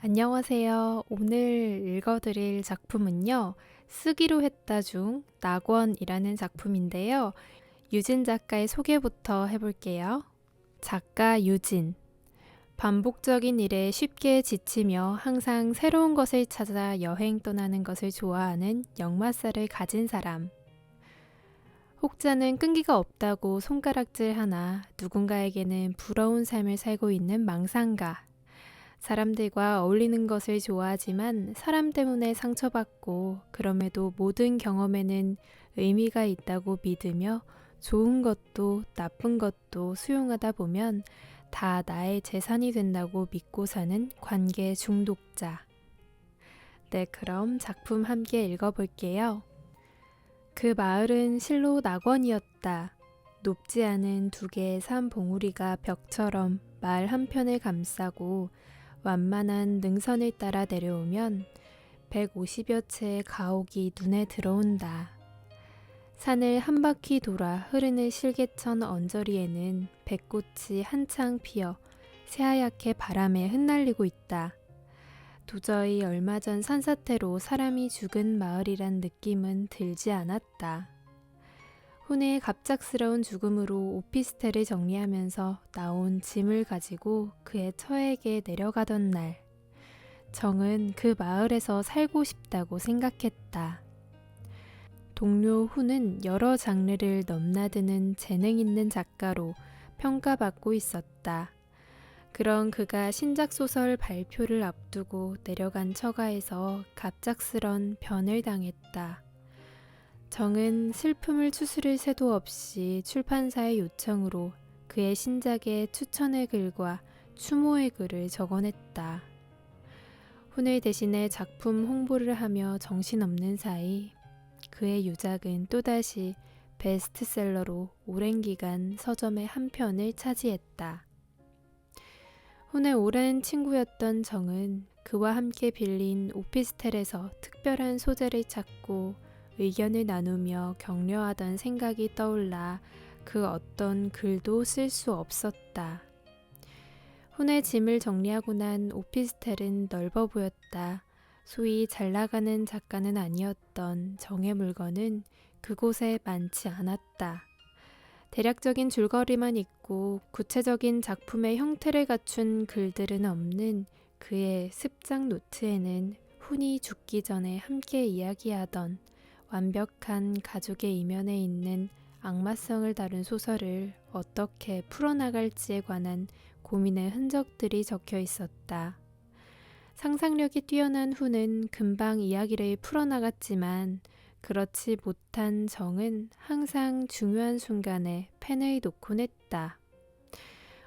안녕하세요. 오늘 읽어드릴 작품은요, 쓰기로 했다 중 낙원이라는 작품인데요. 유진 작가의 소개부터 해볼게요. 작가 유진. 반복적인 일에 쉽게 지치며 항상 새로운 것을 찾아 여행 떠나는 것을 좋아하는 역마살을 가진 사람. 혹자는 끈기가 없다고 손가락질 하나 누군가에게는 부러운 삶을 살고 있는 망상가. 사람들과 어울리는 것을 좋아하지만 사람 때문에 상처받고 그럼에도 모든 경험에는 의미가 있다고 믿으며 좋은 것도 나쁜 것도 수용하다 보면 다 나의 재산이 된다고 믿고 사는 관계 중독자. 네, 그럼 작품 함께 읽어볼게요. 그 마을은 실로 낙원이었다. 높지 않은 두 개의 산 봉우리가 벽처럼 마을 한편을 감싸고 완만한 능선을 따라 내려오면 150여 채의 가옥이 눈에 들어온다. 산을 한 바퀴 돌아 흐르는 실개천 언저리에는 백꽃이 한창 피어 새하얗게 바람에 흩날리고 있다. 도저히 얼마 전 산사태로 사람이 죽은 마을이란 느낌은 들지 않았다. 훈의 갑작스러운 죽음으로 오피스텔을 정리하면서 나온 짐을 가지고 그의 처에게 내려가던 날, 정은 그 마을에서 살고 싶다고 생각했다. 동료 훈은 여러 장르를 넘나드는 재능 있는 작가로 평가받고 있었다. 그런 그가 신작소설 발표를 앞두고 내려간 처가에서 갑작스런 변을 당했다. 정은 슬픔을 추스를 새도 없이 출판사의 요청으로 그의 신작의 추천의 글과 추모의 글을 적어냈다. 훈을 대신해 작품 홍보를 하며 정신없는 사이 그의 유작은 또다시 베스트셀러로 오랜 기간 서점의 한 편을 차지했다. 훈의 오랜 친구였던 정은 그와 함께 빌린 오피스텔에서 특별한 소재를 찾고 의견을 나누며 격려하던 생각이 떠올라 그 어떤 글도 쓸 수 없었다. 훈의 짐을 정리하고 난 오피스텔은 넓어 보였다. 소위 잘 나가는 작가는 아니었던 정의 물건은 그곳에 많지 않았다. 대략적인 줄거리만 있고 구체적인 작품의 형태를 갖춘 글들은 없는 그의 습작 노트에는 훈이 죽기 전에 함께 이야기하던 완벽한 가족의 이면에 있는 악마성을 다룬 소설을 어떻게 풀어나갈지에 관한 고민의 흔적들이 적혀 있었다. 상상력이 뛰어난 훈은 금방 이야기를 풀어나갔지만 그렇지 못한 정은 항상 중요한 순간에 펜을 놓곤 했다.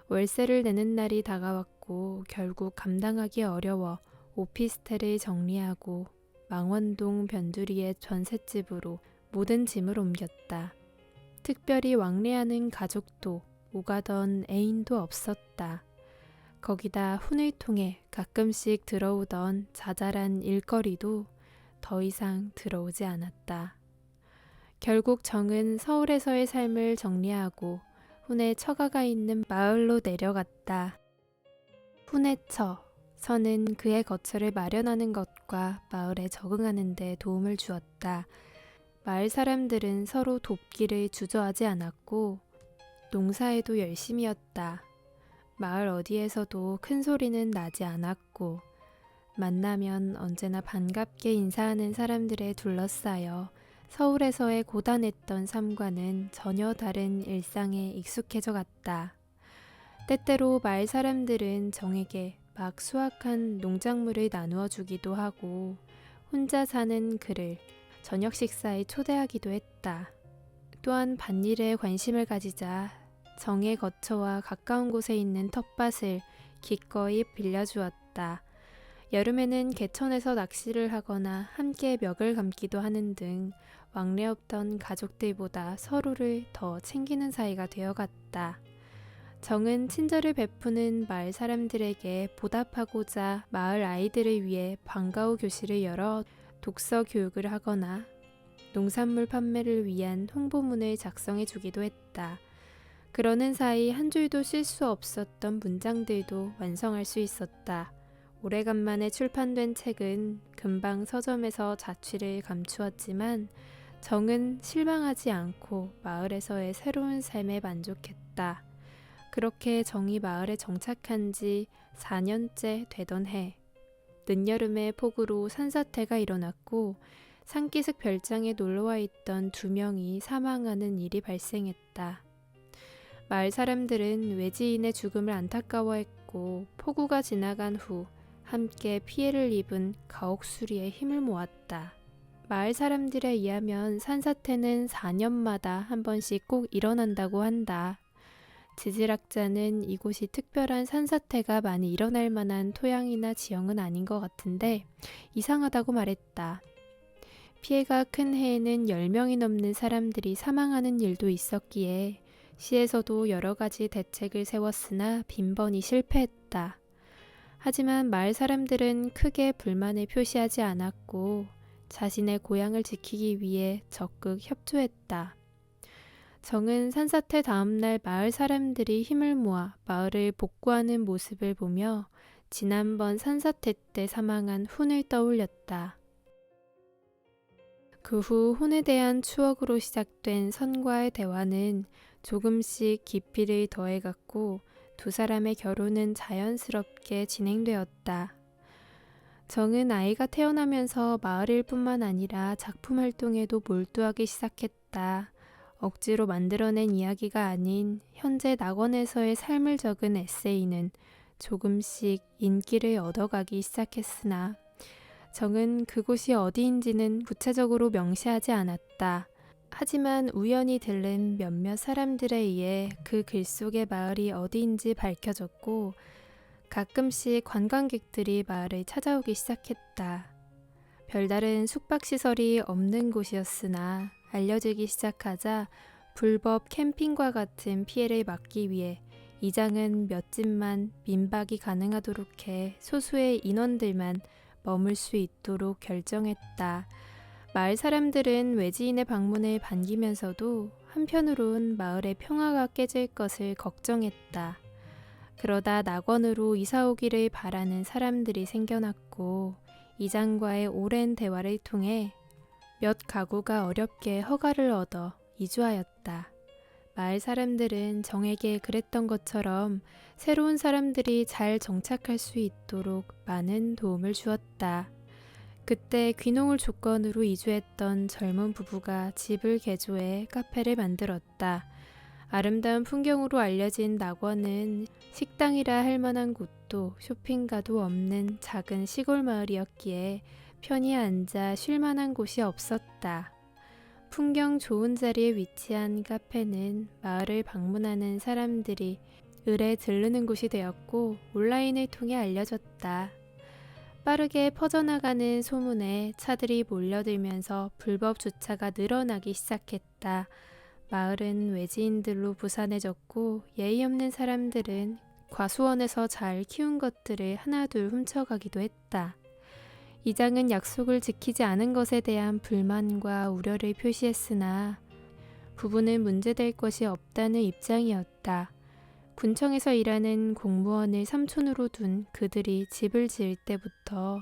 월세를 내는 날이 다가왔고 결국 감당하기 어려워 오피스텔을 정리하고 망원동 변두리의 전셋집으로 모든 짐을 옮겼다. 특별히 왕래하는 가족도 오가던 애인도 없었다. 거기다 훈을 통해 가끔씩 들어오던 자잘한 일거리도 더 이상 들어오지 않았다. 결국 정은 서울에서의 삶을 정리하고 훈의 처가가 있는 마을로 내려갔다. 훈의 처. 서는 그의 거처를 마련하는 것과 마을에 적응하는 데 도움을 주었다. 마을 사람들은 서로 돕기를 주저하지 않았고 농사에도 열심이었다. 마을 어디에서도 큰 소리는 나지 않았고 만나면 언제나 반갑게 인사하는 사람들에 둘러싸여 서울에서의 고단했던 삶과는 전혀 다른 일상에 익숙해져 갔다. 때때로 마을 사람들은 정에게 막 수확한 농작물을 나누어 주기도 하고 혼자 사는 그를 저녁 식사에 초대하기도 했다. 또한 밭일에 관심을 가지자 정의 거처와 가까운 곳에 있는 텃밭을 기꺼이 빌려주었다. 여름에는 개천에서 낚시를 하거나 함께 멱을 감기도 하는 등 왕래 없던 가족들보다 서로를 더 챙기는 사이가 되어갔다. 정은 친절을 베푸는 마을 사람들에게 보답하고자 마을 아이들을 위해 방과후 교실을 열어 독서 교육을 하거나 농산물 판매를 위한 홍보문을 작성해 주기도 했다. 그러는 사이 한 줄도 쓸 수 없었던 문장들도 완성할 수 있었다. 오래간만에 출판된 책은 금방 서점에서 자취를 감추었지만 정은 실망하지 않고 마을에서의 새로운 삶에 만족했다. 그렇게 정이 마을에 정착한 지 4년째 되던 해, 늦여름의 폭우로 산사태가 일어났고 산기슭 별장에 놀러와 있던 2명이 사망하는 일이 발생했다. 마을 사람들은 외지인의 죽음을 안타까워했고 폭우가 지나간 후 함께 피해를 입은 가옥수리에 힘을 모았다. 마을 사람들에 의하면 산사태는 4년마다 한 번씩 꼭 일어난다고 한다. 지질학자는 이곳이 특별한 산사태가 많이 일어날 만한 토양이나 지형은 아닌 것 같은데 이상하다고 말했다. 피해가 큰 해에는 10명이 넘는 사람들이 사망하는 일도 있었기에 시에서도 여러 가지 대책을 세웠으나 빈번히 실패했다. 하지만 마을 사람들은 크게 불만을 표시하지 않았고 자신의 고향을 지키기 위해 적극 협조했다. 정은 산사태 다음날 마을 사람들이 힘을 모아 마을을 복구하는 모습을 보며 지난번 산사태 때 사망한 훈을 떠올렸다. 그 후 혼에 대한 추억으로 시작된 선과의 대화는 조금씩 깊이를 더해갔고 2사람의 결혼은 자연스럽게 진행되었다. 정은 아이가 태어나면서 마을일 뿐만 아니라 작품 활동에도 몰두하기 시작했다. 억지로 만들어낸 이야기가 아닌 현재 낙원에서의 삶을 적은 에세이는 조금씩 인기를 얻어가기 시작했으나 정은 그곳이 어디인지는 구체적으로 명시하지 않았다. 하지만 우연히 들른 몇몇 사람들에 의해 그 글 속의 마을이 어디인지 밝혀졌고 가끔씩 관광객들이 마을을 찾아오기 시작했다. 별다른 숙박시설이 없는 곳이었으나 알려지기 시작하자 불법 캠핑과 같은 피해를 막기 위해 이장은 몇 집만 민박이 가능하도록 해 소수의 인원들만 머물 수 있도록 결정했다. 마을 사람들은 외지인의 방문을 반기면서도 한편으론 마을의 평화가 깨질 것을 걱정했다. 그러다 낙원으로 이사오기를 바라는 사람들이 생겨났고 이장과의 오랜 대화를 통해 몇 가구가 어렵게 허가를 얻어 이주하였다. 마을 사람들은 정에게 그랬던 것처럼 새로운 사람들이 잘 정착할 수 있도록 많은 도움을 주었다. 그때 귀농을 조건으로 이주했던 젊은 부부가 집을 개조해 카페를 만들었다. 아름다운 풍경으로 알려진 낙원은 식당이라 할 만한 곳도 쇼핑가도 없는 작은 시골 마을이었기에 편히 앉아 쉴 만한 곳이 없었다. 풍경 좋은 자리에 위치한 카페는 마을을 방문하는 사람들이 을에 들르는 곳이 되었고 온라인을 통해 알려졌다. 빠르게 퍼져나가는 소문에 차들이 몰려들면서 불법 주차가 늘어나기 시작했다. 마을은 외지인들로 부산해졌고 예의 없는 사람들은 과수원에서 잘 키운 것들을 하나둘 훔쳐가기도 했다. 이장은 약속을 지키지 않은 것에 대한 불만과 우려를 표시했으나 부부는 문제될 것이 없다는 입장이었다. 군청에서 일하는 공무원을 삼촌으로 둔 그들이 집을 지을 때부터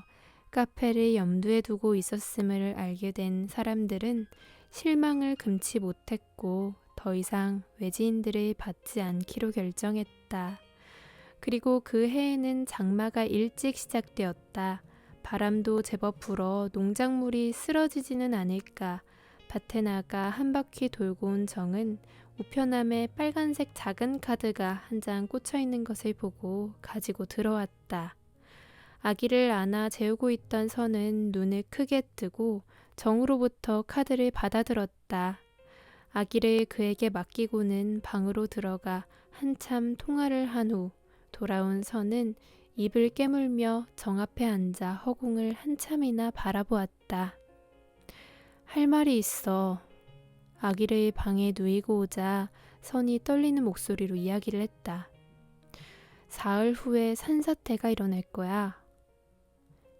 카페를 염두에 두고 있었음을 알게 된 사람들은 실망을 금치 못했고 더 이상 외지인들을 받지 않기로 결정했다. 그리고 그 해에는 장마가 일찍 시작되었다. 바람도 제법 불어 농작물이 쓰러지지는 않을까. 밭에 나가 한 바퀴 돌고 온 정은 우편함에 빨간색 작은 카드가 한 장 꽂혀 있는 것을 보고 가지고 들어왔다. 아기를 안아 재우고 있던 선은 눈을 크게 뜨고 정으로부터 카드를 받아들었다. 아기를 그에게 맡기고는 방으로 들어가 한참 통화를 한 후 돌아온 선은 입을 깨물며 정 앞에 앉아 허공을 한참이나 바라보았다. 할 말이 있어. 아기를 방에 누이고 오자 선이 떨리는 목소리로 이야기를 했다. 사흘 후에 산사태가 일어날 거야.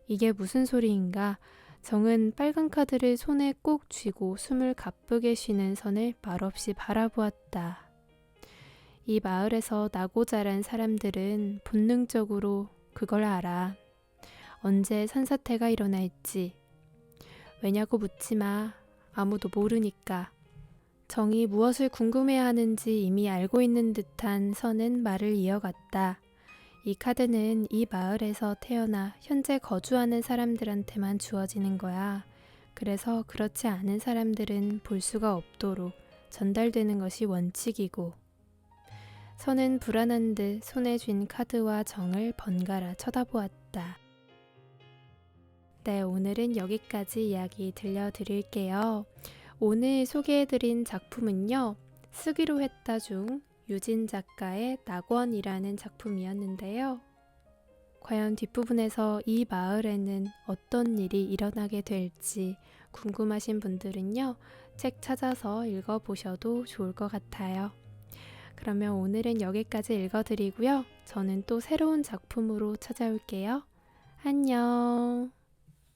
이게 무슨 소리인가? 정은 빨간 카드를 손에 꼭 쥐고 숨을 가쁘게 쉬는 선을 말없이 바라보았다. 이 마을에서 나고 자란 사람들은 본능적으로 그걸 알아. 언제 산사태가 일어날지. 왜냐고 묻지 마. 아무도 모르니까. 정이 무엇을 궁금해하는지 이미 알고 있는 듯한 선은 말을 이어갔다. 이 카드는 이 마을에서 태어나 현재 거주하는 사람들한테만 주어지는 거야. 그래서 그렇지 않은 사람들은 볼 수가 없도록 전달되는 것이 원칙이고. 선은 불안한 듯 손에 쥔 카드와 정을 번갈아 쳐다보았다. 네, 오늘은 여기까지 이야기 들려드릴게요. 오늘 소개해드린 작품은요, 쓰기로 했다 중 유진 작가의 낙원이라는 작품이었는데요. 과연 뒷부분에서 이 마을에는 어떤 일이 일어나게 될지 궁금하신 분들은요, 책 찾아서 읽어보셔도 좋을 것 같아요. 그러면 오늘은 여기까지 읽어드리고요. 저는 또 새로운 작품으로 찾아올게요. 안녕.